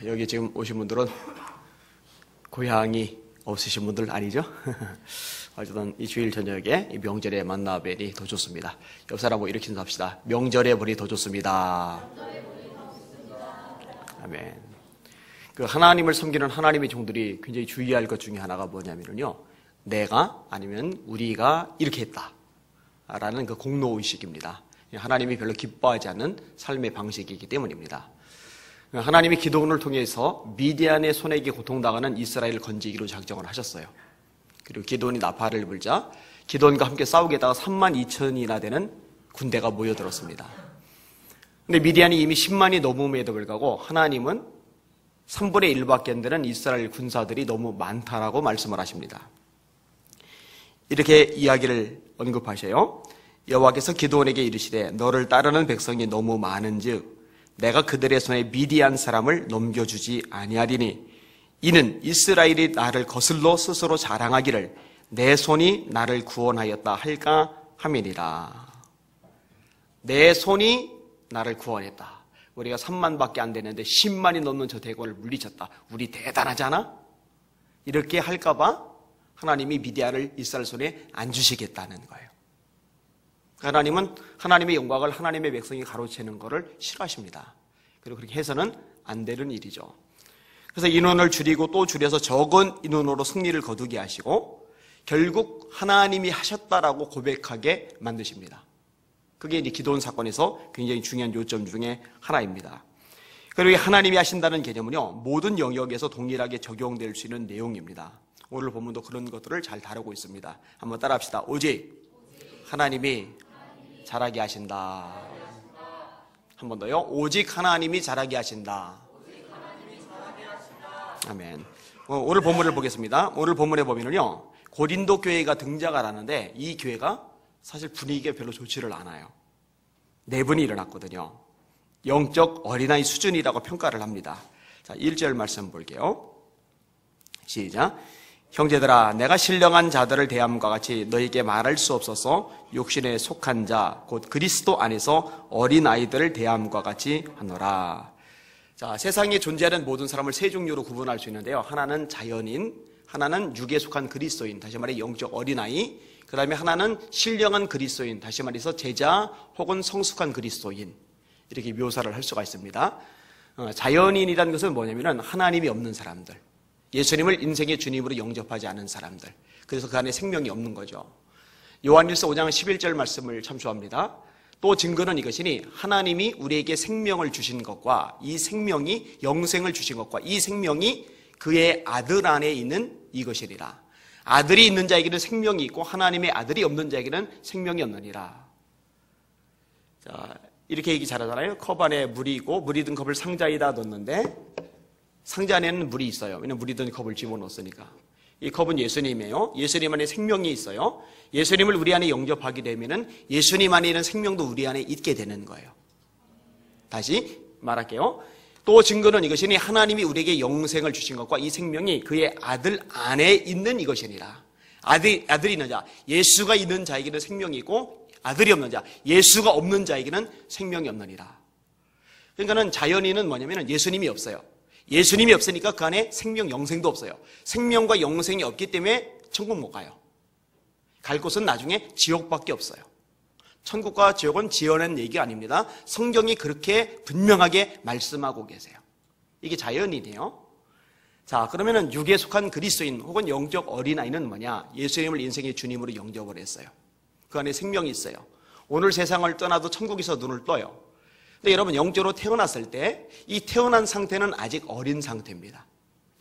여기 지금 오신 분들은 고향이 없으신 분들 아니죠? 어쨌든 이 주일 저녁에 이 명절에 만나 뵈니 더 좋습니다. 옆 사람하고 이렇게 인사합시다. 명절에 보니 더 좋습니다. 아멘. 그 하나님을 섬기는 하나님의 종들이 굉장히 주의할 것 중에 하나가 뭐냐면요, 내가 아니면 우리가 이렇게 했다 라는 그 공로의식입니다. 하나님이 별로 기뻐하지 않는 삶의 방식이기 때문입니다. 하나님이 기도원을 통해서 미디안의 손에게 고통당하는 이스라엘을 건지기로 작정을 하셨어요. 그리고 기도원이 나팔을 불자 기도원과 함께 싸우겠다가 32,000이나 되는 군대가 모여들었습니다. 근데 미디안이 이미 10만이 넘음에도 불구하고 하나님은 3분의 1밖에 안 되는 이스라엘 군사들이 너무 많다라고 말씀을 하십니다. 이렇게 이야기를 언급하셔요. 여호와께서 기드온에게 이르시되 너를 따르는 백성이 너무 많은즉 내가 그들의 손에 미디안 사람을 넘겨주지 아니하리니 이는 이스라엘이 나를 거슬러 스스로 자랑하기를 내 손이 나를 구원하였다 할까 함이니라. 내 손이 나를 구원했다. 우리가 3만밖에 안 되는데 10만이 넘는 저 대군을 물리쳤다. 우리 대단하지 않아? 이렇게 할까봐 하나님이 미디안을 이스라엘 손에 안 주시겠다는 거예요. 하나님은 하나님의 영광을 하나님의 백성이 가로채는 것을 싫어하십니다. 그리고 그렇게 해서는 안 되는 일이죠. 그래서 인원을 줄이고 또 줄여서 적은 인원으로 승리를 거두게 하시고 결국 하나님이 하셨다라고 고백하게 만드십니다. 그게 이제 기드온 사건에서 굉장히 중요한 요점 중에 하나입니다. 그리고 하나님이 하신다는 개념은요, 모든 영역에서 동일하게 적용될 수 있는 내용입니다. 오늘 본문도 그런 것들을 잘 다루고 있습니다. 한번 따라합시다. 오직 하나님이 잘하게 하신다. 한 번 더요. 오직 하나님이 잘하게 하신다. 아멘. 오늘 본문을 보겠습니다. 오늘 본문에 보면은요, 고린도 교회가 등장을 하는데 이 교회가 사실 분위기가 별로 좋지를 않아요. 내분이 일어났거든요. 영적 어린아이 수준이라고 평가를 합니다. 자, 1절 말씀 볼게요. 시작. 형제들아, 내가 신령한 자들을 대함과 같이 너희에게 말할 수 없어서 육신에 속한 자, 곧 그리스도 안에서 어린아이들을 대함과 같이 하노라. 자, 세상에 존재하는 모든 사람을 세 종류로 구분할 수 있는데요. 하나는 자연인, 하나는 육에 속한 그리스도인, 다시 말해 영적 어린아이, 그 다음에 하나는 신령한 그리스도인, 다시 말해서 제자 혹은 성숙한 그리스도인, 이렇게 묘사를 할 수가 있습니다. 자연인이라는 것은 뭐냐면은 하나님이 없는 사람들, 예수님을 인생의 주님으로 영접하지 않은 사람들, 그래서 그 안에 생명이 없는 거죠. 요한일서 5장 11절 말씀을 참조합니다. 또 증거는 이것이니 하나님이 우리에게 생명을 주신 것과 이 생명이 영생을 주신 것과 이 생명이 그의 아들 안에 있는 이것이니라. 아들이 있는 자에게는 생명이 있고 하나님의 아들이 없는 자에게는 생명이 없느니라. 자, 이렇게 얘기 잘하잖아요. 컵 안에 물이 있고 물이 든 컵을 상자에다 넣는데 상자 안에는 물이 있어요. 왜냐하면 물이 든 컵을 집어넣었으니까. 이 컵은 예수님이에요. 예수님 안에 생명이 있어요. 예수님을 우리 안에 영접하게 되면은 예수님 안에 있는 생명도 우리 안에 있게 되는 거예요. 다시 말할게요. 또 증거는 이것이니 하나님이 우리에게 영생을 주신 것과 이 생명이 그의 아들 안에 있는 이것이니라. 아들이 있는 자, 예수가 있는 자에게는 생명이 있고 아들이 없는 자, 예수가 없는 자에게는 생명이 없느니라. 그러니까는 자연인은 뭐냐면 예수님이 없어요. 예수님이 없으니까 그 안에 생명, 영생도 없어요. 생명과 영생이 없기 때문에 천국 못 가요. 갈 곳은 나중에 지옥밖에 없어요. 천국과 지옥은 지어낸 얘기가 아닙니다. 성경이 그렇게 분명하게 말씀하고 계세요. 이게 자연이네요. 자, 그러면은 육에 속한 그리스도인 혹은 영적 어린아이는 뭐냐? 예수님을 인생의 주님으로 영접을 했어요. 그 안에 생명이 있어요. 오늘 세상을 떠나도 천국에서 눈을 떠요. 근데 여러분, 영적으로 태어났을 때 이 태어난 상태는 아직 어린 상태입니다.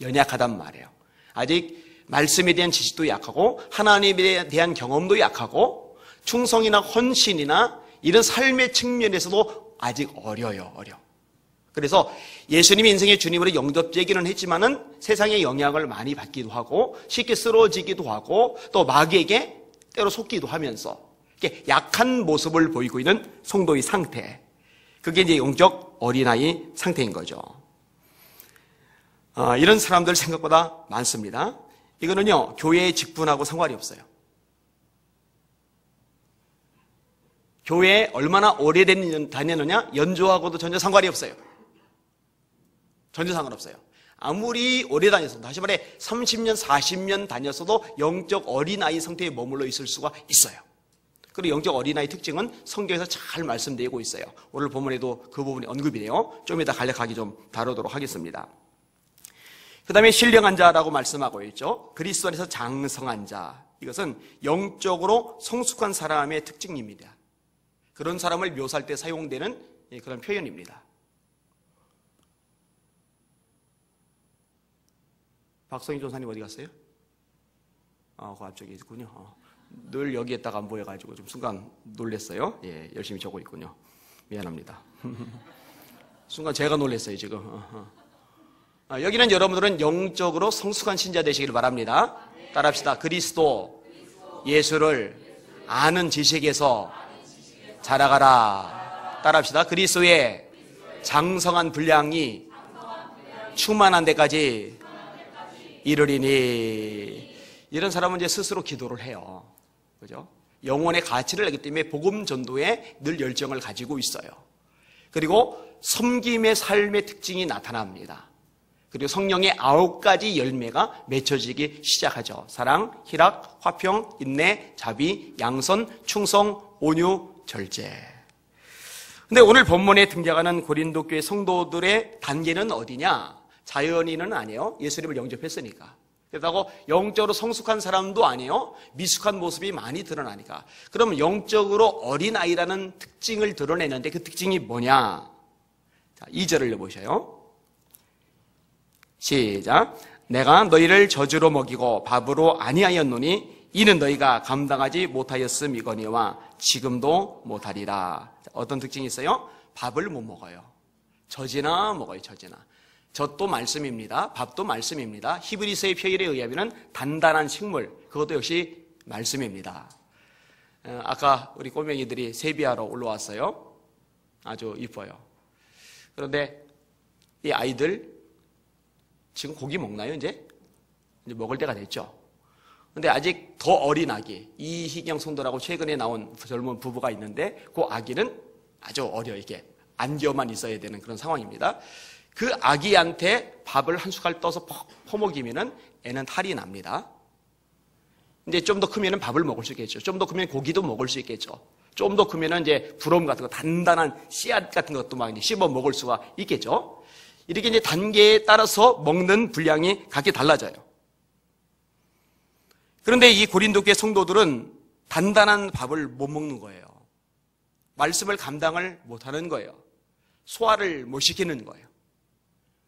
연약하단 말이에요. 아직 말씀에 대한 지식도 약하고 하나님에 대한 경험도 약하고 충성이나 헌신이나 이런 삶의 측면에서도 아직 어려요. 그래서 예수님이 인생의 주님으로 영접되기는 했지만은 세상의 영향을 많이 받기도 하고 쉽게 쓰러지기도 하고 또 마귀에게 때로 속기도 하면서 이렇게 약한 모습을 보이고 있는 성도의 상태, 그게 이제 영적 어린아이 상태인 거죠. 이런 사람들 생각보다 많습니다. 이거는요, 교회의 직분하고 상관이 없어요. 교회에 얼마나 오래된 다녔느냐, 연조하고도 전혀 상관이 없어요. 전혀 상관없어요. 아무리 오래 다녔어도, 다시 말해 30년, 40년 다녔어도 영적 어린아이 상태에 머물러 있을 수가 있어요. 그리고 영적 어린아이 특징은 성경에서 잘 말씀되고 있어요. 오늘 본문에도 그 부분이 언급이 돼요. 좀 이따 간략하게 좀 다루도록 하겠습니다. 그 다음에 신령한 자라고 말씀하고 있죠. 그리스도 안에서 장성한 자. 이것은 영적으로 성숙한 사람의 특징입니다. 그런 사람을 묘사할 때 사용되는 그런 표현입니다. 박성희 전사님 어디 갔어요? 그 앞쪽에 있군요. 늘 여기에다가 안 보여가지고 좀 순간 놀랐어요. 예, 열심히 적고 있군요. 미안합니다. 순간 제가 놀랐어요, 지금. 여기는 여러분들은 영적으로 성숙한 신자 되시길 바랍니다. 따라합시다. 그리스도 예수를 아는 지식에서 자라가라. 따라합시다. 그리스도의 장성한 분량이 충만한 데까지 이르리니. 이런 사람은 이제 스스로 기도를 해요. 그죠? 영혼의 가치를 알기 때문에 복음 전도에 늘 열정을 가지고 있어요. 그리고 섬김의 삶의 특징이 나타납니다. 그리고 성령의 9가지 열매가 맺혀지기 시작하죠. 사랑, 희락, 화평, 인내, 자비, 양선, 충성, 온유, 절제. 근데 오늘 본문에 등장하는 고린도 교회 성도들의 단계는 어디냐? 자연인은 아니에요. 예수님을 영접했으니까. 그렇다고 영적으로 성숙한 사람도 아니에요. 미숙한 모습이 많이 드러나니까. 그럼 영적으로 어린아이라는 특징을 드러내는데 그 특징이 뭐냐? 자, 2절을 보셔요. 시작. 내가 너희를 젖으로 먹이고 밥으로 아니하였노니 이는 너희가 감당하지 못하였음이거니와 지금도 못하리라. 자, 어떤 특징이 있어요? 밥을 못 먹어요. 젖이나 먹어요. 젖이나. 젖도 말씀입니다. 밥도 말씀입니다. 히브리서의 표현에 의하면 단단한 식물, 그것도 역시 말씀입니다. 아까 우리 꼬맹이들이 세비하러 올라왔어요. 아주 이뻐요. 그런데 이 아이들 지금 고기 먹나요? 이제 먹을 때가 됐죠. 그런데 아직 더 어린 아기, 이희경 성도라고 최근에 나온 젊은 부부가 있는데 그 아기는 아주 어려요. 이게 안겨만 있어야 되는 그런 상황입니다. 그 아기한테 밥을 한 숟갈 떠서 퍼먹이면은 애는 탈이 납니다. 근데 좀 더 크면은 밥을 먹을 수 있겠죠. 좀 더 크면 고기도 먹을 수 있겠죠. 좀 더 크면은 이제 부럼 같은 거, 단단한 씨앗 같은 것도 막 씹어 먹을 수가 있겠죠. 이렇게 이제 단계에 따라서 먹는 분량이 각기 달라져요. 그런데 이 고린도 교회 성도들은 단단한 밥을 못 먹는 거예요. 말씀을 감당을 못 하는 거예요. 소화를 못 시키는 거예요.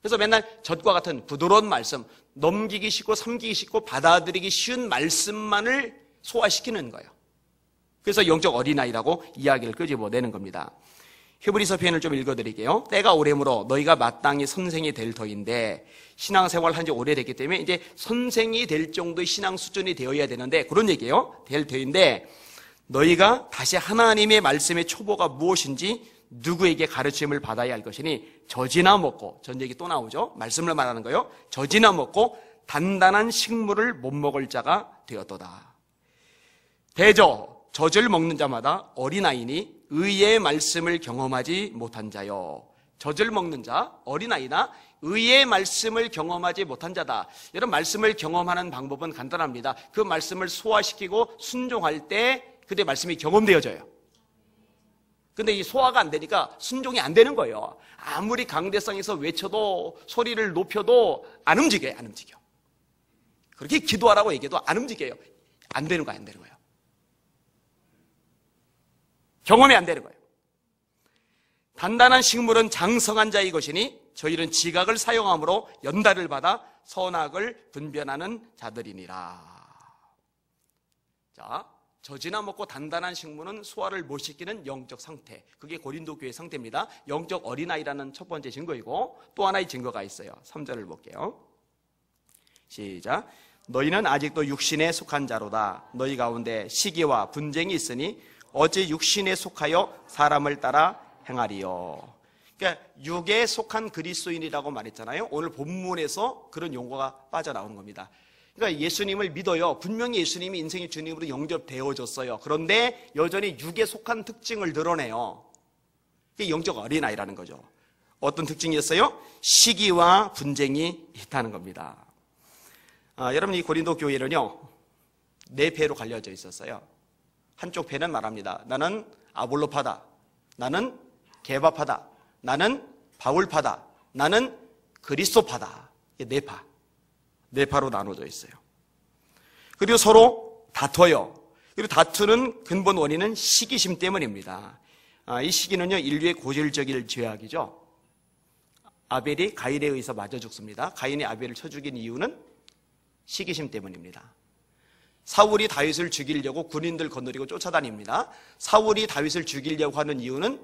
그래서 맨날 젖과 같은 부드러운 말씀, 넘기기 쉽고 삼키기 쉽고 받아들이기 쉬운 말씀만을 소화시키는 거예요. 그래서 영적 어린아이라고 이야기를 끄집어내는 겁니다. 히브리서 표현을 좀 읽어드릴게요. 때가 오래므로 너희가 마땅히 선생이 될 터인데, 신앙생활을 한 지 오래됐기 때문에 이제 선생이 될 정도의 신앙 수준이 되어야 되는데, 그런 얘기예요. 될 터인데 너희가 다시 하나님의 말씀의 초보가 무엇인지 누구에게 가르침을 받아야 할 것이니 젖이나 먹고, 전 얘기 또 나오죠. 말씀을 말하는 거예요. 젖이나 먹고 단단한 식물을 못 먹을 자가 되었도다. 대저 젖을 먹는 자마다 어린아이니 의의 말씀을 경험하지 못한 자요. 젖을 먹는 자, 어린아이나 의의 말씀을 경험하지 못한 자다. 여러분, 말씀을 경험하는 방법은 간단합니다. 그 말씀을 소화시키고 순종할 때 그때 말씀이 경험되어져요. 근데 이 소화가 안 되니까 순종이 안 되는 거예요. 아무리 강대상에서 외쳐도 소리를 높여도 안 움직여요. 안 움직여. 그렇게 기도하라고 얘기해도 안 움직여요. 안 되는 거예요. 안 되는 거예요. 경험이 안 되는 거예요. 단단한 식물은 장성한 자의 것이니 저희는 지각을 사용함으로 연달을 받아 선악을 분별하는 자들이니라. 자, 젖이나 먹고 단단한 식물은 소화를 못 시키는 영적 상태, 그게 고린도 교회의 상태입니다. 영적 어린아이라는 첫 번째 증거이고 또 하나의 증거가 있어요. 3절을 볼게요. 시작. 너희는 아직도 육신에 속한 자로다. 너희 가운데 시기와 분쟁이 있으니 어찌 육신에 속하여 사람을 따라 행하리요. 그러니까 육에 속한 그리스도인이라고 말했잖아요. 오늘 본문에서 그런 용어가 빠져나오는 겁니다. 그러니까 예수님을 믿어요. 분명히 예수님이 인생의 주님으로 영접되어졌어요. 그런데 여전히 육에 속한 특징을 드러내요. 그게 영적 어린아이라는 거죠. 어떤 특징이 있어요? 시기와 분쟁이 있다는 겁니다. 여러분, 이 고린도 교회는요, 네 패로 갈려져 있었어요. 한쪽 패는 말합니다. 나는 아볼로파다, 나는 게바파다, 나는 바울파다, 나는 그리스도파다. 네 파로 나눠져 있어요. 그리고 서로 다퉈요. 그리고 다투는 근본 원인은 시기심 때문입니다. 이 시기는요, 인류의 고질적인 죄악이죠. 아벨이 가인에 의해서 맞아 죽습니다. 가인이 아벨을 쳐 죽인 이유는 시기심 때문입니다. 사울이 다윗을 죽이려고 군인들 거느리고 쫓아다닙니다. 사울이 다윗을 죽이려고 하는 이유는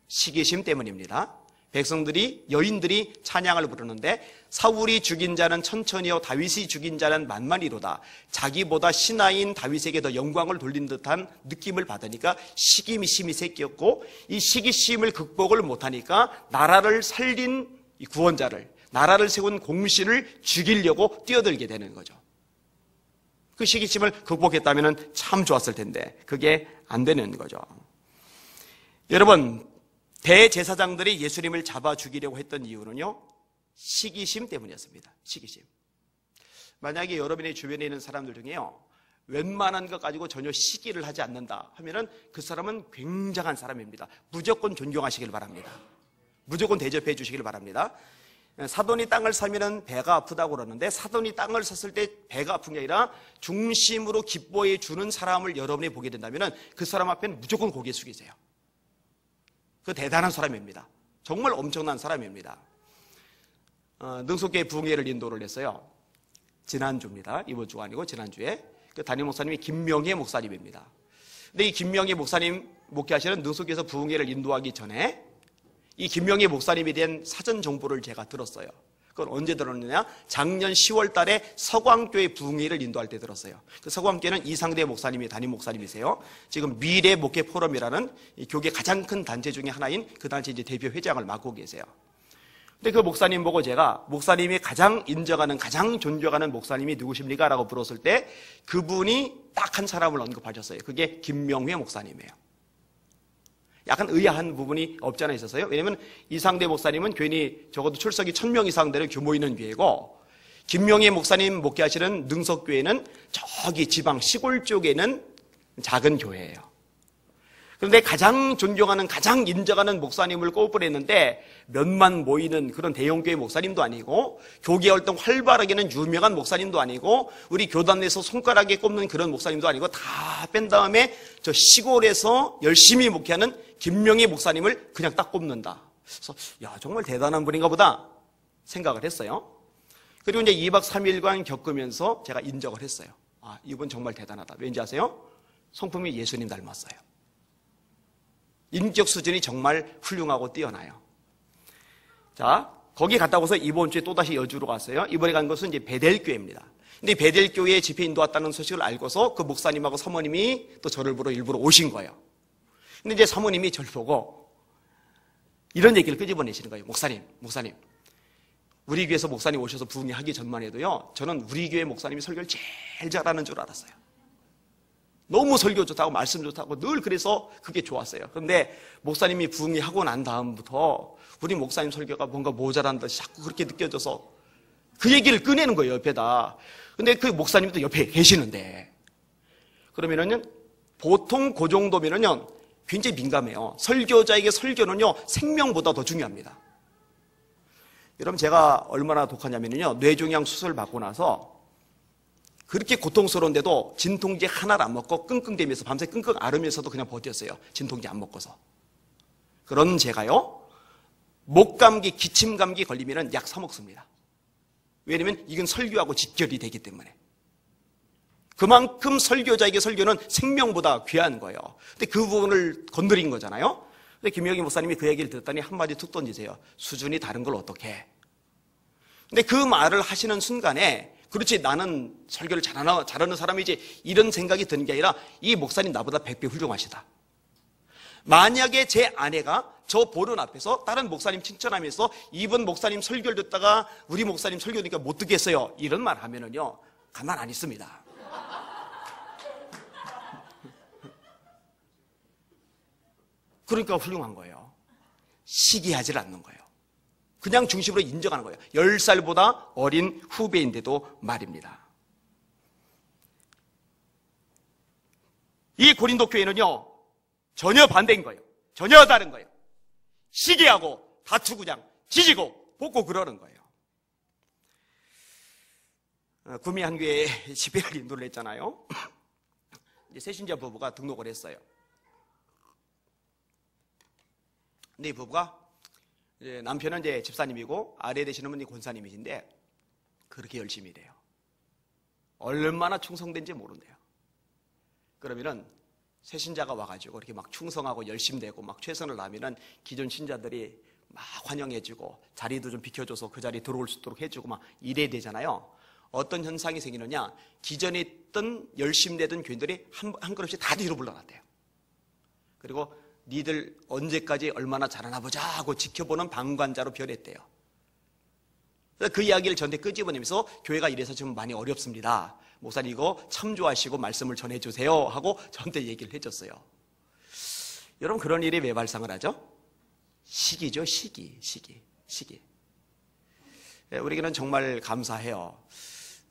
시기심 때문입니다. 백성들이, 여인들이 찬양을 부르는데 사울이 죽인 자는 천천히요 다윗이 죽인 자는 만만히로다. 자기보다 신하인 다윗에게 더 영광을 돌린 듯한 느낌을 받으니까 시기심이 새끼었고, 이 시기심을 극복을 못하니까 나라를 살린 이 구원자를, 나라를 세운 공신을 죽이려고 뛰어들게 되는 거죠. 그 시기심을 극복했다면 참 좋았을 텐데 그게 안 되는 거죠. 여러분, 대제사장들이 예수님을 잡아 죽이려고 했던 이유는요, 시기심 때문이었습니다. 시기심. 만약에 여러분의 주변에 있는 사람들 중에요, 웬만한 것 가지고 전혀 시기를 하지 않는다 하면은 그 사람은 굉장한 사람입니다. 무조건 존경하시길 바랍니다. 무조건 대접해 주시길 바랍니다. 사돈이 땅을 사면은 배가 아프다고 그러는데, 사돈이 땅을 샀을 때 배가 아픈 게 아니라 중심으로 기뻐해 주는 사람을 여러분이 보게 된다면은 그 사람 앞에는 무조건 고개 숙이세요. 그 대단한 사람입니다. 정말 엄청난 사람입니다. 능속교회 부흥회를 인도를 했어요. 지난주입니다. 이번 주가 아니고 지난주에. 그 담임 목사님이 김명희 목사님입니다. 근데 이 김명희 목사님 목회하시는 능속교회에서 부흥회를 인도하기 전에 이 김명희 목사님에 대한 사전 정보를 제가 들었어요. 그건 언제 들었느냐? 작년 10월 달에 서광교회 부흥회를 인도할 때 들었어요. 그 서광교회는 이상대 목사님이 담임 목사님이세요. 지금 미래 목회 포럼이라는 이 교계 가장 큰 단체 중에 하나인 그 단체 이제 대표 회장을 맡고 계세요. 근데 그 목사님 보고 제가 목사님이 가장 인정하는, 가장 존경하는 목사님이 누구십니까? 라고 물었을 때 그분이 딱 한 사람을 언급하셨어요. 그게 김명회 목사님이에요. 약간 의아한 부분이 없지 않아 있었어요. 왜냐하면 이상대 목사님은 괜히 적어도 출석이 1000명 이상 되는 규모 있는 교회고, 김명희 목사님 목회하시는 능석교회는 저기 지방 시골 쪽에는 작은 교회예요. 그런데 가장 존경하는, 가장 인정하는 목사님을 꼽으랬는데 몇만 모이는 그런 대형교회 목사님도 아니고, 교계 활동 활발하게는 유명한 목사님도 아니고, 우리 교단 내에서 손가락에 꼽는 그런 목사님도 아니고, 다 뺀 다음에 저 시골에서 열심히 목회하는 김명희 목사님을 그냥 딱 꼽는다. 그래서 야, 정말 대단한 분인가 보다 생각을 했어요. 그리고 이제 2박 3일간 겪으면서 제가 인정을 했어요. 아, 이분 정말 대단하다. 왠지 아세요? 성품이 예수님 닮았어요. 인격 수준이 정말 훌륭하고 뛰어나요. 자, 거기 갔다 오서 이번 주에 또다시 여주로 갔어요. 이번에 간 것은 이제 베델교회입니다. 근데 베델교회에 집회 인도 왔다는 소식을 알고서 그 목사님하고 사모님이 또 저를 보러 일부러 오신 거예요. 근데 이제 사모님이 저를 보고 이런 얘기를 끄집어내시는 거예요. 목사님. 우리 교회에서 목사님 오셔서 부흥회 하기 전만 해도요, 저는 우리 교회 목사님이 설교를 제일 잘하는 줄 알았어요. 너무 설교 좋다고, 말씀 좋다고 늘 그래서 그게 좋았어요. 그런데 목사님이 부흥회 하고 난 다음부터 우리 목사님 설교가 뭔가 모자란 듯이 자꾸 그렇게 느껴져서 그 얘기를 꺼내는 거예요, 옆에다. 근데 그 목사님도 옆에 계시는데, 그러면은 보통 그 정도면은요, 굉장히 민감해요. 설교자에게 설교는요, 생명보다 더 중요합니다. 여러분, 제가 얼마나 독하냐면요, 뇌종양 수술 받고 나서 그렇게 고통스러운데도 진통제 하나를 안 먹고 끙끙대면서 밤새 끙끙 앓으면서도 그냥 버텼어요. 진통제 안 먹고서. 그런 제가요, 목감기, 기침감기 걸리면 약 사 먹습니다. 왜냐면 이건 설교하고 직결이 되기 때문에. 그만큼 설교자에게 설교는 생명보다 귀한 거예요. 근데 그 부분을 건드린 거잖아요. 근데 김영희 목사님이 그 얘기를 듣더니 한마디 툭 던지세요. 수준이 다른 걸 어떻게? 근데 그 말을 하시는 순간에, 그렇지, 나는 설교를 잘하는 사람이지, 이런 생각이 드는 게 아니라 이 목사님 나보다 100배 훌륭하시다. 만약에 제 아내가 저 보는 앞에서 다른 목사님 칭찬하면서 이번 목사님 설교를 듣다가 우리 목사님 설교 듣니까 못 듣겠어요, 이런 말 하면은요, 가만 안 있습니다. 그러니까 훌륭한 거예요. 시기하지 않는 거예요. 그냥 중심으로 인정하는 거예요. 10살보다 어린 후배인데도 말입니다. 이 고린도 교회는요, 전혀 반대인 거예요. 전혀 다른 거예요. 시기하고 다투고 그냥 지지고 볶고 그러는 거예요. 구미 한 교회에 집회를 인도를 했잖아요. 이제 새신자 부부가 등록을 했어요. 근데 이 부부가 이제 남편은 이제 집사님이고 아래 되시는 분이 권사님이신데 그렇게 열심히 일해요. 얼마나 충성된지 모른대요. 그러면은 새신자가 와가지고 이렇게 막 충성하고 열심히 되고 막 최선을 다하면은 기존 신자들이 막 환영해주고 자리도 좀 비켜줘서 그 자리에 들어올 수 있도록 해주고 막 이래야 되잖아요. 어떤 현상이 생기느냐, 기존에 있던 열심히 되던 교인들이 한 걸음씩 다 뒤로 물러났대요. 그리고 니들 언제까지 얼마나 잘하나 보자 하고 지켜보는 방관자로 변했대요. 그 이야기를 저한테 끄집어내면서 교회가 이래서 좀 많이 어렵습니다. 목사님 이거 참조하시고 말씀을 전해주세요 하고 저한테 얘기를 해줬어요. 여러분, 그런 일이 왜 발생을 하죠? 시기죠. 시기. 우리에게는 정말 감사해요.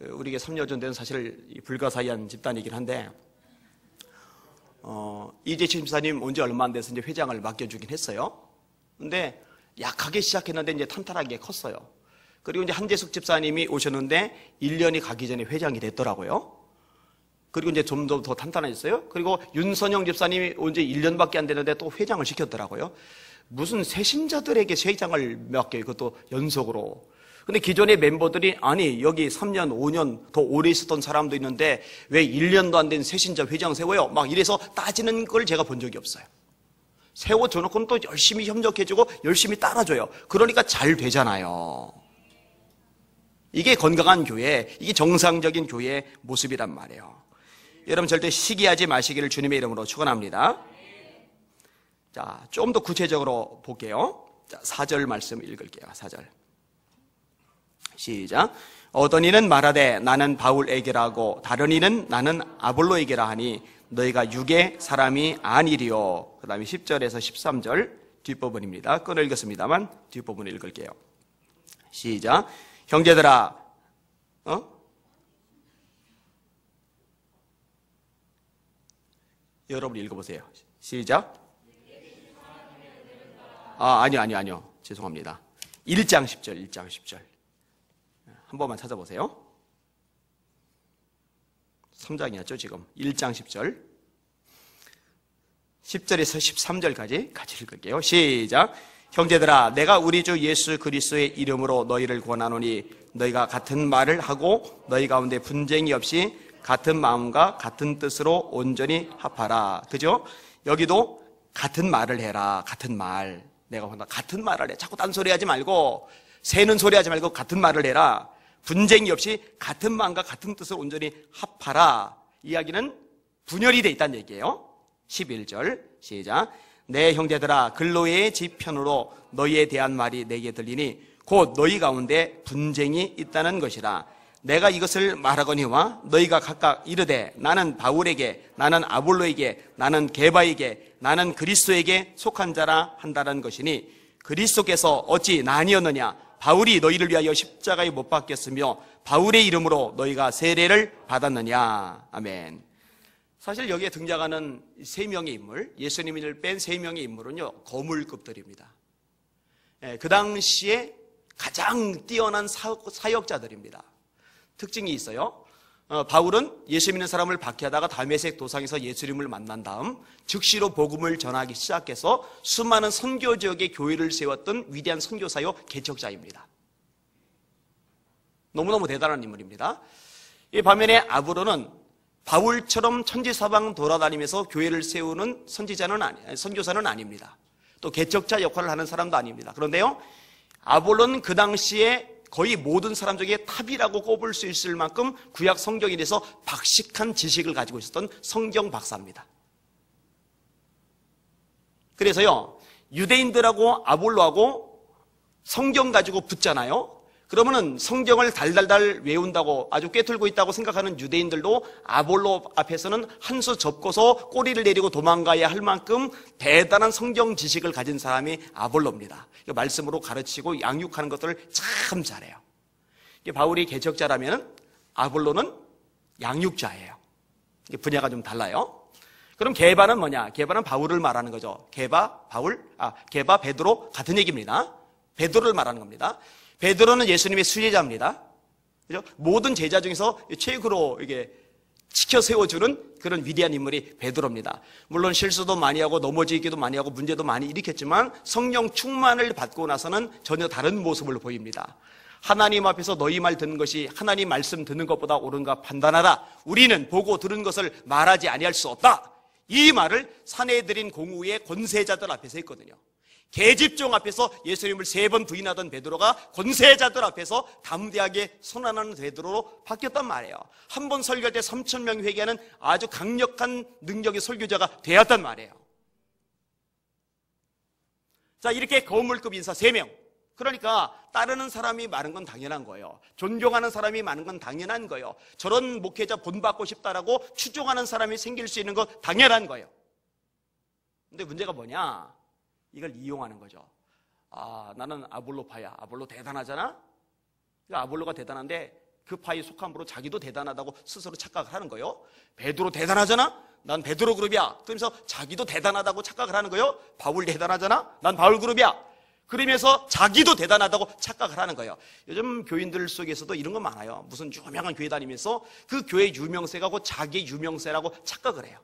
우리에게 3년 전 된 사실 불가사의한 집단이긴 한데 이재춘 집사님 온 지 얼마 안 돼서 이제 회장을 맡겨주긴 했어요. 근데 약하게 시작했는데 이제 탄탄하게 컸어요. 그리고 이제 한재숙 집사님이 오셨는데 1년이 가기 전에 회장이 됐더라고요. 그리고 이제 좀 더 탄탄해졌어요. 그리고 윤선영 집사님이 온 지 1년밖에 안 되는데 또 회장을 시켰더라고요. 무슨 새신자들에게 회장을 맡겨요. 그것도 연속으로. 근데 기존의 멤버들이 아니 여기 3년 5년 더 오래 있었던 사람도 있는데 왜 1년도 안 된 새신자 회장 세워요? 막 이래서 따지는 걸 제가 본 적이 없어요. 세워줘놓고는 또 열심히 협력해주고 열심히 따라줘요. 그러니까 잘 되잖아요. 이게 건강한 교회, 이게 정상적인 교회의 모습이란 말이에요. 여러분 절대 시기하지 마시기를 주님의 이름으로 축원합니다. 자, 좀 더 구체적으로 볼게요. 자, 4절 말씀 읽을게요. 4절. 시작. 어떤 이는 말하되 나는 바울에게라 하고 다른 이는 나는 아볼로에게라 하니 너희가 육의 사람이 아니리요. 그 다음에 10절에서 13절 뒷부분입니다. 끊어 읽었습니다만 뒷부분을 읽을게요. 시작. 형제들아, 여러분 읽어보세요. 시작. 아니요. 죄송합니다. 1장 10절. 한 번만 찾아보세요. 3장이었죠, 지금. 1장 10절. 10절에서 13절까지 같이 읽을게요. 시작. 형제들아, 내가 우리 주 예수 그리스도의 이름으로 너희를 권하노니 너희가 같은 말을 하고 너희 가운데 분쟁이 없이 같은 마음과 같은 뜻으로 온전히 합하라. 그죠? 여기도 같은 말을 해라. 같은 말. 내가 같은 말을 해. 자꾸 딴소리 하지 말고 새는 소리 하지 말고 같은 말을 해라. 분쟁이 없이 같은 마음과 같은 뜻을 온전히 합하라. 이야기는 분열이 돼 있다는 얘기예요. 11절 시작. 내 형제들아, 글로의 지편으로 너희에 대한 말이 내게 들리니 곧 너희 가운데 분쟁이 있다는 것이라. 내가 이것을 말하거니와 너희가 각각 이르되 나는 바울에게, 나는 아볼로에게, 나는 게바에게, 나는 그리스도에게 속한 자라 한다는 것이니 그리스도께서 어찌 나니었느냐? 바울이 너희를 위하여 십자가에 못 박혔으며 바울의 이름으로 너희가 세례를 받았느냐. 아멘. 사실 여기에 등장하는 세 명의 인물, 예수님을 뺀 세 명의 인물은요, 거물급들입니다. 그 당시에 가장 뛰어난 사역자들입니다. 특징이 있어요. 바울은 예수 믿는 사람을 박해하다가 다메섹 도상에서 예수님을 만난 다음 즉시로 복음을 전하기 시작해서 수많은 선교 지역의 교회를 세웠던 위대한 선교사요 개척자입니다. 너무너무 대단한 인물입니다. 이 반면에 아볼로는 바울처럼 천지사방 돌아다니면서 교회를 세우는 선교사는 아닙니다. 또 개척자 역할을 하는 사람도 아닙니다. 그런데요, 아볼로는 그 당시에 거의 모든 사람 중에 탑이라고 꼽을 수 있을 만큼 구약 성경에 대해서 박식한 지식을 가지고 있었던 성경 박사입니다. 그래서요, 유대인들하고 아볼로하고 성경 가지고 붙잖아요. 그러면은 성경을 달달달 외운다고 아주 꿰뚫고 있다고 생각하는 유대인들도 아볼로 앞에서는 한 수 접고서 꼬리를 내리고 도망가야 할 만큼 대단한 성경 지식을 가진 사람이 아볼로입니다. 말씀으로 가르치고 양육하는 것들을 참 잘해요. 바울이 개척자라면 아볼로는 양육자예요. 분야가 좀 달라요. 그럼 게바는 뭐냐? 게바는 바울을 말하는 거죠. 게바, 베드로 같은 얘기입니다. 베드로를 말하는 겁니다. 베드로는 예수님의 수제자입니다. 그죠? 모든 제자 중에서 최고로 이게 지켜 세워주는 그런 위대한 인물이 베드로입니다. 물론 실수도 많이 하고 넘어지기도 많이 하고 문제도 많이 일으켰지만 성령 충만을 받고 나서는 전혀 다른 모습을 보입니다. 하나님 앞에서 너희 말 듣는 것이 하나님 말씀 듣는 것보다 옳은가 판단하라. 우리는 보고 들은 것을 말하지 아니할 수 없다. 이 말을 사내들인 공우의 권세자들 앞에서 했거든요. 계집종 앞에서 예수님을 3번 부인하던 베드로가 권세자들 앞에서 담대하게 선언하는 베드로로 바뀌었단 말이에요. 한 번 설교할 때 3,000명 회개하는 아주 강력한 능력의 설교자가 되었단 말이에요. 자, 이렇게 거물급 인사 3명. 그러니까 따르는 사람이 많은 건 당연한 거예요. 존경하는 사람이 많은 건 당연한 거예요. 저런 목회자 본받고 싶다라고 추종하는 사람이 생길 수 있는 건 당연한 거예요. 근데 문제가 뭐냐? 이걸 이용하는 거죠. 나는 아볼로파야. 아볼로 대단하잖아? 아볼로가 대단한데 그 파에 속한 부로 자기도 대단하다고 스스로 착각을 하는 거예요. 베드로 대단하잖아? 난 베드로 그룹이야. 그러면서 자기도 대단하다고 착각을 하는 거예요. 바울 대단하잖아? 난 바울 그룹이야. 그러면서 자기도 대단하다고 착각을 하는 거예요. 요즘 교인들 속에서도 이런 거 많아요. 무슨 유명한 교회 다니면서 그 교회 유명세가고 자기 유명세라고 착각을 해요.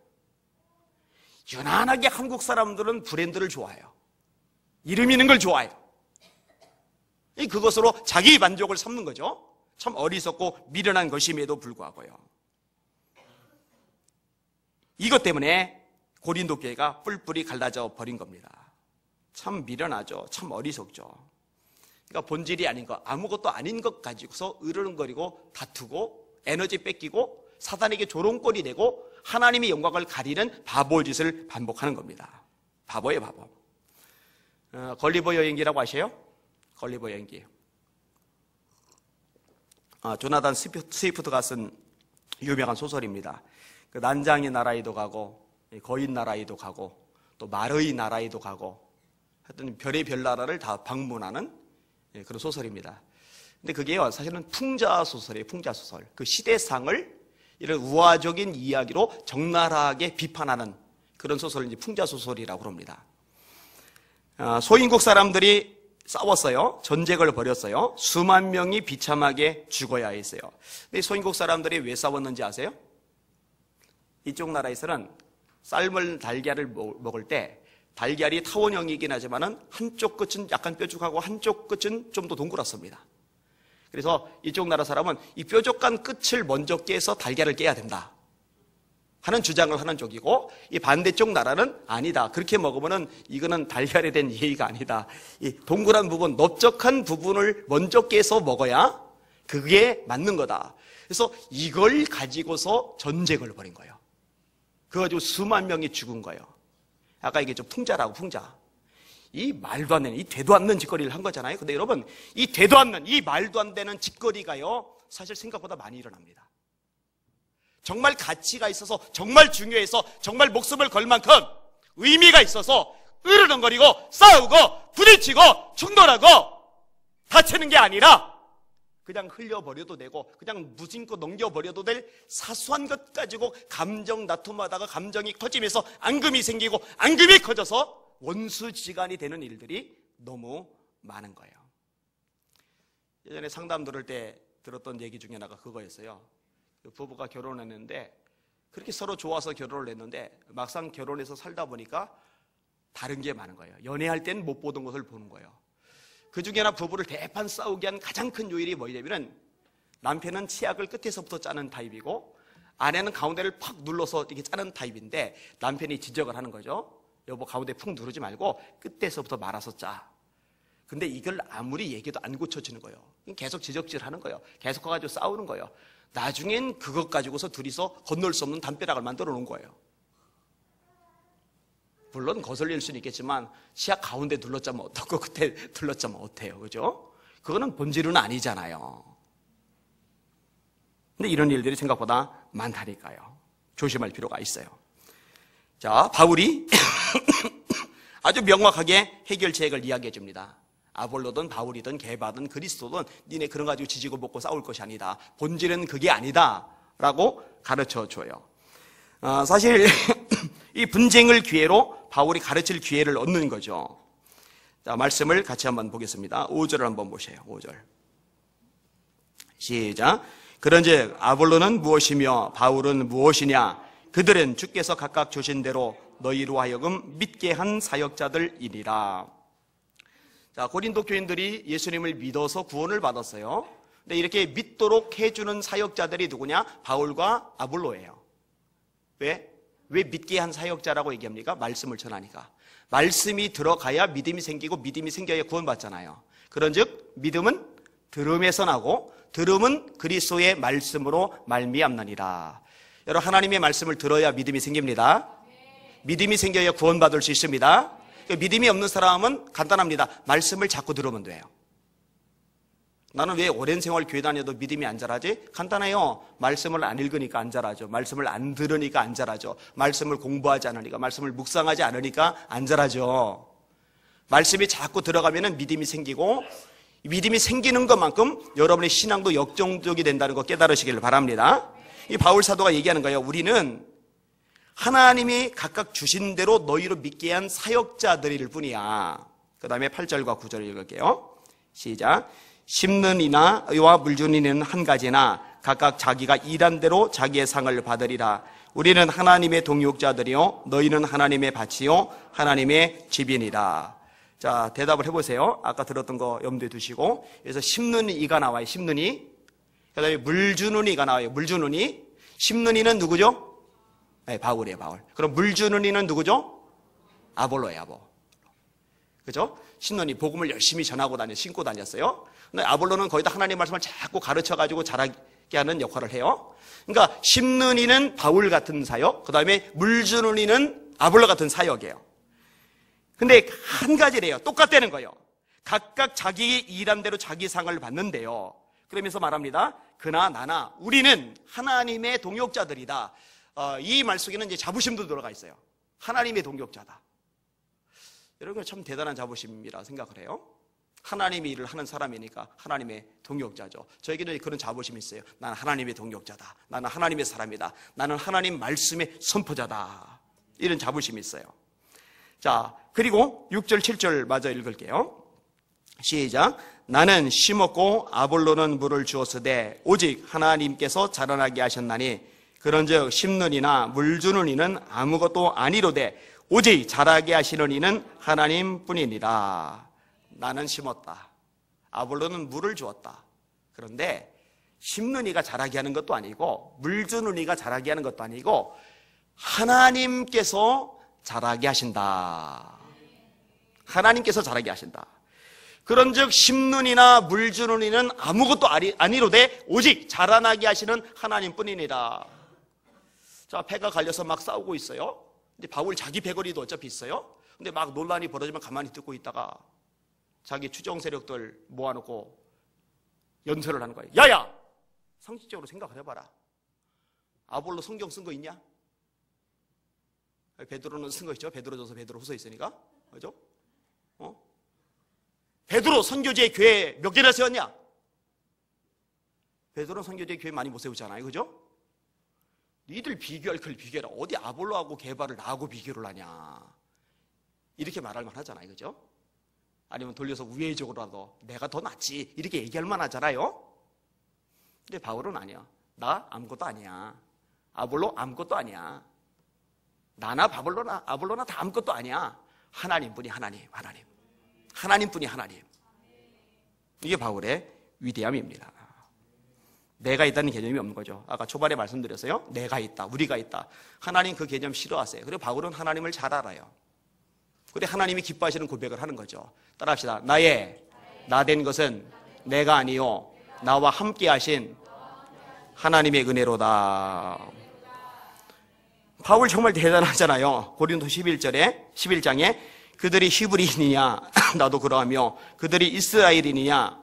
유난하게 한국 사람들은 브랜드를 좋아해요. 이름 있는 걸 좋아해요. 그것으로 자기 만족을 삼는 거죠. 참 어리석고 미련한 것임에도 불구하고요. 이것 때문에 고린도 교회가 뿔뿔이 갈라져 버린 겁니다. 참 미련하죠. 참 어리석죠. 그러니까 본질이 아닌 것, 아무것도 아닌 것 가지고서 으르렁거리고 다투고 에너지 뺏기고 사단에게 조롱거리 내고 하나님의 영광을 가리는 바보짓을 반복하는 겁니다. 바보예요, 바보. 걸리버 여행기라고 아세요? 걸리버 여행기. 조나단 스위프트가 쓴 유명한 소설입니다. 그 난장의 나라에도 가고 거인 나라에도 가고 또 말의 나라에도 가고 하여튼 별의 별 나라를 다 방문하는 그런 소설입니다. 근데 그게요, 사실은 풍자 소설이에요. 풍자 소설. 그 시대상을 이런 우화적인 이야기로 적나라하게 비판하는 그런 소설을 이제 풍자 소설이라고 합니다. 소인국 사람들이 싸웠어요. 전쟁을 벌였어요. 수만 명이 비참하게 죽어야 했어요. 근데 소인국 사람들이 왜 싸웠는지 아세요? 이쪽 나라에서는 삶은 달걀을 먹을 때 달걀이 타원형이긴 하지만은 한쪽 끝은 약간 뾰족하고 한쪽 끝은 좀 더 동그랗습니다. 그래서 이쪽 나라 사람은 이 뾰족한 끝을 먼저 깨서 달걀을 깨야 된다 하는 주장을 하는 쪽이고, 이 반대쪽 나라는 아니다. 그렇게 먹으면은 이거는 달걀에 대한 예의가 아니다. 이 동그란 부분, 넓적한 부분을 먼저 깨서 먹어야 그게 맞는 거다. 그래서 이걸 가지고서 전쟁을 벌인 거예요. 그거 가지고 수만 명이 죽은 거예요. 아까 이게 좀 풍자라고, 풍자. 이 말도 안 되는, 이 되도 않는 짓거리를 한 거잖아요. 근데 여러분, 이 되도 않는, 이 말도 안 되는 짓거리가요, 사실 생각보다 많이 일어납니다. 정말 가치가 있어서, 정말 중요해서, 정말 목숨을 걸 만큼 의미가 있어서 으르렁거리고 싸우고 부딪히고 충돌하고 다치는 게 아니라 그냥 흘려버려도 되고 그냥 무심코 넘겨버려도 될 사소한 것 가지고 감정 다툼하다가 감정이 커지면서 앙금이 생기고 앙금이 커져서 원수지간이 되는 일들이 너무 많은 거예요. 예전에 상담 들을 때 들었던 얘기 중에 하나가 그거였어요. 부부가 결혼했는데 그렇게 서로 좋아서 결혼을 했는데 막상 결혼해서 살다 보니까 다른 게 많은 거예요. 연애할 땐 못 보던 것을 보는 거예요. 그 중에 하나 부부를 대판 싸우게 한 가장 큰 요인이 뭐냐면 남편은 치약을 끝에서부터 짜는 타입이고 아내는 가운데를 팍 눌러서 이렇게 짜는 타입인데 남편이 지적을 하는 거죠. 여보, 가운데 푹 누르지 말고 끝에서부터 말아서 짜. 근데 이걸 아무리 얘기해도 안 고쳐지는 거예요. 계속 지적질하는 거예요. 계속 가가지고 싸우는 거예요. 나중엔 그것 가지고서 둘이서 건널 수 없는 담벼락을 만들어 놓은 거예요. 물론 거슬릴 수는 있겠지만 치약 가운데 둘러짜면 어떻고 끝에 둘러짜면 어때요, 그죠? 그거는 본질은 아니잖아요. 근데 이런 일들이 생각보다 많다니까요. 조심할 필요가 있어요. 자, 바울이 아주 명확하게 해결책을 이야기해 줍니다. 아볼로든 바울이든 게바든 그리스도든 니네 그런 거 가지고 지지고 볶고 싸울 것이 아니다. 본질은 그게 아니다 라고 가르쳐 줘요. 사실 이 분쟁을 기회로 바울이 가르칠 기회를 얻는 거죠. 자, 말씀을 같이 한번 보겠습니다. 5절을 한번 보세요. 5절 시작. 그런즉 아볼로는 무엇이며 바울은 무엇이냐? 그들은 주께서 각각 주신 대로 너희로 하여금 믿게 한 사역자들이니라. 자, 고린도 교인들이 예수님을 믿어서 구원을 받았어요. 근데 이렇게 믿도록 해주는 사역자들이 누구냐? 바울과 아볼로예요. 왜 믿게 한 사역자라고 얘기합니까? 말씀을 전하니까. 말씀이 들어가야 믿음이 생기고 믿음이 생겨야 구원받잖아요. 그런즉 믿음은 들음에서 나고 들음은 그리스도의 말씀으로 말미암나니라. 여러분, 하나님의 말씀을 들어야 믿음이 생깁니다. 믿음이 생겨야 구원받을 수 있습니다. 믿음이 없는 사람은 간단합니다. 말씀을 자꾸 들으면 돼요. 나는 왜 오랜 세월 교회 다녀도 믿음이 안 자라지? 간단해요. 말씀을 안 읽으니까 안 자라죠. 말씀을 안 들으니까 안 자라죠. 말씀을 공부하지 않으니까, 말씀을 묵상하지 않으니까 안 자라죠. 말씀이 자꾸 들어가면 믿음이 생기고, 믿음이 생기는 것만큼 여러분의 신앙도 역동적이 된다는 거 깨달으시길 바랍니다. 이 바울 사도가 얘기하는 거예요. 우리는 하나님이 각각 주신 대로 너희로 믿게 한 사역자들일 뿐이야. 그 다음에 8절과 9절을 읽을게요. 시작. 심는 이나 의와 물주는 이는 한 가지나 각각 자기가 일한 대로 자기의 상을 받으리라. 우리는 하나님의 동역자들이요 너희는 하나님의 밭이요 하나님의 집이니라. 자, 대답을 해보세요. 아까 들었던 거 염두에 두시고, 그래서 심는 이가 나와요. 심는 이. 그 다음에 물 주는 이가 나와요. 물 주는 이. 심는 이는 누구죠? 네, 바울이에요, 바울. 그럼 물 주는 이는 누구죠? 아볼로예요, 아볼로. 그죠? 심는 이, 복음을 열심히 전하고 신고 다녔어요. 근데 아볼로는 거기다 하나님 말씀을 자꾸 가르쳐가지고 자라게 하는 역할을 해요. 그러니까 심는 이는 바울 같은 사역, 그 다음에 물 주는 이는 아볼로 같은 사역이에요. 근데 한 가지래요. 똑같다는 거예요. 각각 자기 일한 대로 자기 상을 받는데요. 그러면서 말합니다. 그나 나나 우리는 하나님의 동역자들이다. 이 말 속에는 이제 자부심도 들어가 있어요. 하나님의 동역자다. 여러분, 참 대단한 자부심이라 생각을 해요. 하나님의 일을 하는 사람이니까 하나님의 동역자죠. 저에게는 그런 자부심이 있어요. 나는 하나님의 동역자다. 나는 하나님의 사람이다. 나는 하나님 말씀의 선포자다. 이런 자부심이 있어요. 자, 그리고 6절, 7절 마저 읽을게요. 시작. 나는 심었고 아볼로는 물을 주었으되 오직 하나님께서 자라나게 하셨나니 그런즉 심는 이나 물 주는 이는 아무것도 아니로되 오직 자라게 하시는 이는 하나님뿐이니라. 나는 심었다. 아볼로는 물을 주었다. 그런데 심는 이가 자라게 하는 것도 아니고 물 주는 이가 자라게 하는 것도 아니고 하나님께서 자라게 하신다. 하나님께서 자라게 하신다. 그런즉 심는 이나 물 주는 이는 아무것도 아니로되 오직 자라나게 하시는 하나님뿐이니라. 자, 패가 갈려서 막 싸우고 있어요. 근데 바울 자기 패거리도 어차피 있어요. 근데 막 논란이 벌어지면 가만히 듣고 있다가 자기 추정 세력들 모아놓고 연설을 하는 거예요. 야야! 상식적으로 생각을 해봐라. 아볼로 성경 쓴 거 있냐? 베드로는 쓴 거 있죠. 베드로전서, 베드로후서 있으니까. 그죠? 베드로 선교지의 교회 몇 개나 세웠냐? 베드로 선교지의 교회 많이 못 세우잖아요. 그죠? 니들 비교할 걸 비교해라. 어디 아볼로하고 게바를 나하고 비교를 하냐? 이렇게 말할 만하잖아요. 그죠? 아니면 돌려서 우회적으로라도 내가 더 낫지 이렇게 얘기할 만하잖아요. 근데 바울은 아니야. 나 아무것도 아니야. 아볼로 아무것도 아니야. 나나 아볼로나 다 아무것도 아니야. 하나님뿐이 하나님. 하나님뿐이 하나님. 이게 바울의 위대함입니다. 내가 있다는 개념이 없는 거죠. 아까 초반에 말씀드렸어요. 내가 있다, 우리가 있다. 하나님 그 개념 싫어하세요. 그리고 바울은 하나님을 잘 알아요. 그래 하나님이 기뻐하시는 고백을 하는 거죠. 따라합시다. 나 된 것은 내가 아니요 나와 함께 하신 하나님의 은혜로다. 바울 정말 대단하잖아요. 고린도 11장에 그들이 히브리인이냐 나도 그러하며 그들이 이스라엘인이냐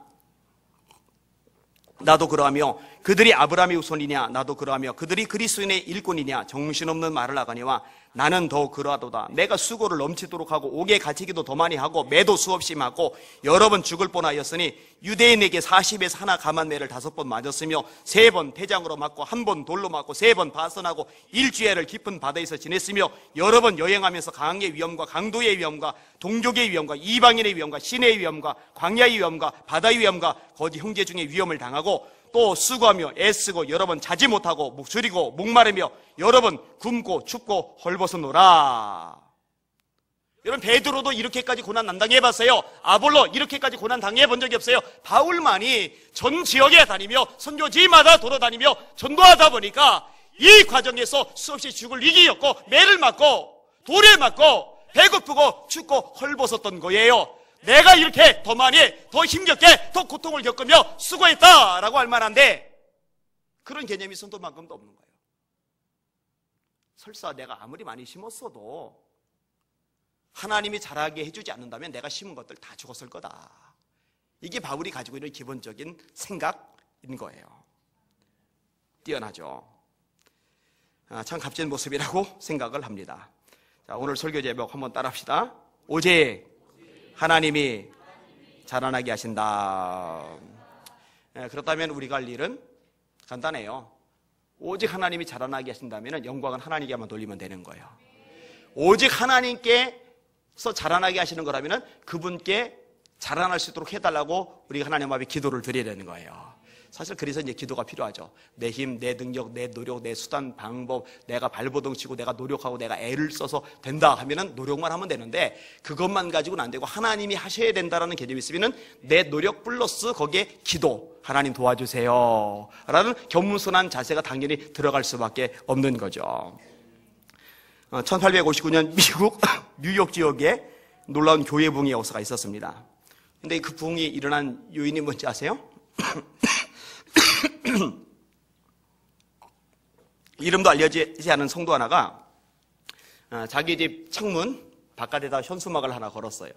나도 그러하며 그들이 아브라함의 후손이냐 나도 그러하며 그들이 그리스도인의 일꾼이냐 정신없는 말을 하거니와 나는 더 그러하도다. 내가 수고를 넘치도록 하고 옥에 갇히기도 더 많이 하고 매도 수없이 맞고 여러 번 죽을 뻔하였으니 유대인에게 40에서 하나 감한 매를 5번 맞았으며 3번 태장으로 맞고 1번 돌로 맞고 3번 파선하고 일주일을 깊은 바다에서 지냈으며 여러 번 여행하면서 강의 위험과 강도의 위험과 동족의 위험과 이방인의 위험과 신의 위험과 광야의 위험과 바다의 위험과 거짓 형제 중에 위험을 당하고 또 수고하며 애쓰고 여러 번 자지 못하고 목 줄이고 목마르며 여러 번 굶고 춥고 헐벗어노라. 여러분, 베드로도 이렇게까지 고난 안 당해봤어요. 아볼로 이렇게까지 고난 당해본 적이 없어요. 바울만이 전 지역에 다니며 선교지마다 돌아다니며 전도하다 보니까 이 과정에서 수없이 죽을 위기 겪고 매를 맞고 돌에 맞고 배고프고 춥고 헐벗었던 거예요. 내가 이렇게 더 많이 더 힘겹게 더 고통을 겪으며 수고했다라고 할 만한데 그런 개념이 성도만큼도 없는 거예요. 설사 내가 아무리 많이 심었어도 하나님이 자라게 해주지 않는다면 내가 심은 것들 다 죽었을 거다. 이게 바울이 가지고 있는 기본적인 생각인 거예요. 뛰어나죠. 참 값진 모습이라고 생각을 합니다. 자, 오늘 설교 제목 한번 따라합시다. 오직 하나님이 자라나게 하신다. 그렇다면 우리가 할 일은 간단해요. 오직 하나님이 자라나게 하신다면 영광은 하나님께만 돌리면 되는 거예요. 오직 하나님께서 자라나게 하시는 거라면 그분께 자라날 수 있도록 해달라고 우리가 하나님 앞에 기도를 드려야 되는 거예요. 사실 그래서 이제 기도가 필요하죠. 내 힘, 내 능력, 내 노력, 내 수단, 방법, 내가 발버둥 치고 내가 노력하고 내가 애를 써서 된다 하면은 노력만 하면 되는데 그것만 가지고는 안 되고 하나님이 하셔야 된다라는 개념이 있으면은 내 노력 플러스 거기에 기도, 하나님 도와주세요 라는 겸손한 자세가 당연히 들어갈 수밖에 없는 거죠. 1859년 미국 뉴욕 지역에 놀라운 교회 부흥의 역사가 있었습니다. 근데 그 부흥이 일어난 요인이 뭔지 아세요? 이름도 알려지지 않은 성도 하나가 자기 집 창문 바깥에다 현수막을 하나 걸었어요.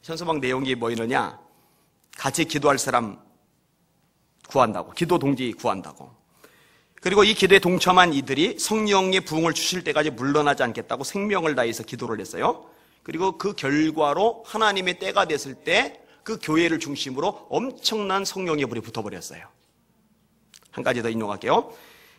현수막 내용이 뭐였느냐? 같이 기도할 사람 구한다고, 기도 동지 구한다고. 그리고 이 기도에 동참한 이들이 성령의 부흥을 주실 때까지 물러나지 않겠다고 생명을 다해서 기도를 했어요. 그리고 그 결과로 하나님의 때가 됐을 때 그 교회를 중심으로 엄청난 성령의 불이 붙어버렸어요. 한 가지 더 인용할게요.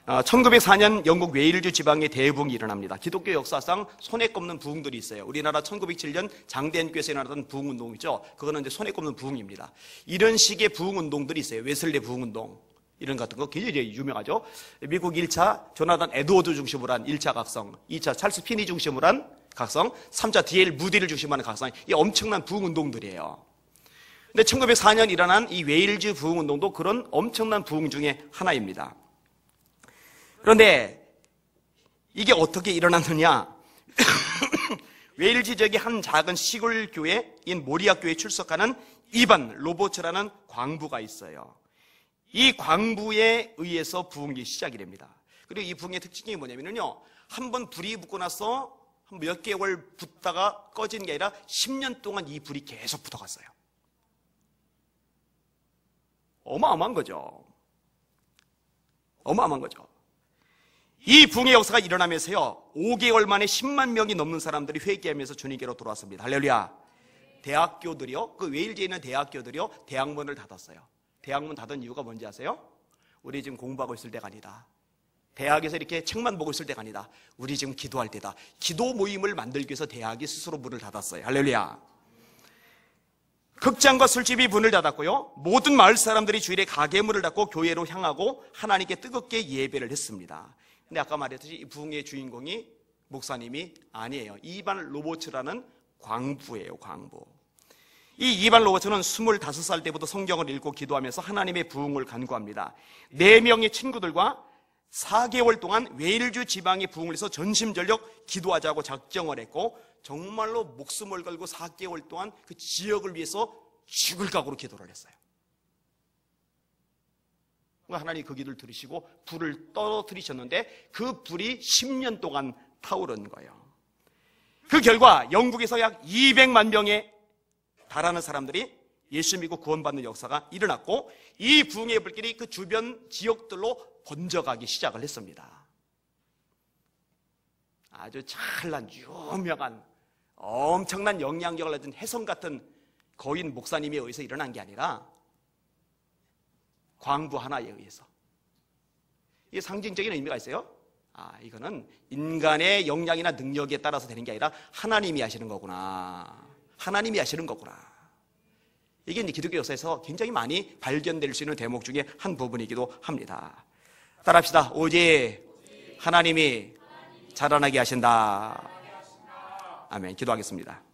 1904년 영국 웨일즈 지방에 대부흥이 일어납니다. 기독교 역사상 손에 꼽는 부흥들이 있어요. 우리나라 1907년 장대한교회에서 일어났던 부흥운동 있죠. 그거는 이제 손에 꼽는 부흥입니다. 이런 식의 부흥운동들이 있어요. 웨슬리 부흥운동 이런 같은 거 굉장히 유명하죠. 미국 1차 조나단 에드워드 중심으로 한 1차 각성, 2차 찰스 피니 중심으로 한 각성, 3차 D.L. 무디를 중심으로 하는 각성, 이 엄청난 부흥운동들이에요. 근데 1904년 일어난 이 웨일즈 부흥운동도 그런 엄청난 부흥 중에 하나입니다. 그런데 이게 어떻게 일어났느냐? 웨일즈 지역의 한 작은 시골 교회인 모리아 교회에 출석하는 이반 로버츠라는 광부가 있어요. 이 광부에 의해서 부흥이 시작이 됩니다. 그리고 이 부흥의 특징이 뭐냐면요, 한번 불이 붙고 나서 몇 개월 붙다가 꺼지는 게 아니라 10년 동안 이 불이 계속 붙어갔어요. 어마어마한 거죠. 어마어마한 거죠. 이 부흥의 역사가 일어나면서요, 5개월 만에 10만 명이 넘는 사람들이 회개하면서 주님께로 돌아왔습니다. 할렐루야. 대학교들이요, 그 웨일즈에 있는 대학교들이요, 대학문을 닫았어요. 대학문 닫은 이유가 뭔지 아세요? 우리 지금 공부하고 있을 때가 아니다. 대학에서 이렇게 책만 보고 있을 때가 아니다. 우리 지금 기도할 때다. 기도 모임을 만들기 위해서 대학이 스스로 문을 닫았어요. 할렐루야. 극장과 술집이 문을 닫았고요, 모든 마을 사람들이 주일에 가게 문을 닫고 교회로 향하고 하나님께 뜨겁게 예배를 했습니다. 근데 아까 말했듯이 이 부흥의 주인공이 목사님이 아니에요. 이반 로버츠라는 광부예요. 광부. 이 이반 로버츠는 25살 때부터 성경을 읽고 기도하면서 하나님의 부흥을 간구합니다. 4명의 친구들과 4개월 동안 웨일즈 지방의 부흥을 해서 전심전력 기도하자고 작정을 했고, 정말로 목숨을 걸고 4개월 동안 그 지역을 위해서 죽을 각오로 기도를 했어요. 하나님이 그 기도를 들으시고 불을 떨어뜨리셨는데 그 불이 10년 동안 타오른 거예요. 그 결과 영국에서 약 200만 명에 달하는 사람들이 예수 믿고 구원받는 역사가 일어났고, 이 부흥의 불길이 그 주변 지역들로 번져가기 시작을 했습니다. 아주 찬란 유명한 엄청난 영향력을 가진 혜성 같은 거인 목사님에 의해서 일어난 게 아니라 광부 하나에 의해서. 이게 상징적인 의미가 있어요. 이거는 인간의 역량이나 능력에 따라서 되는 게 아니라 하나님이 하시는 거구나. 하나님이 하시는 거구나. 이게 이제 기독교 역사에서 굉장히 많이 발견될 수 있는 대목 중에 한 부분이기도 합니다. 따라합시다. 오직 하나님이 자라나게 하신다. 아멘. 기도하겠습니다.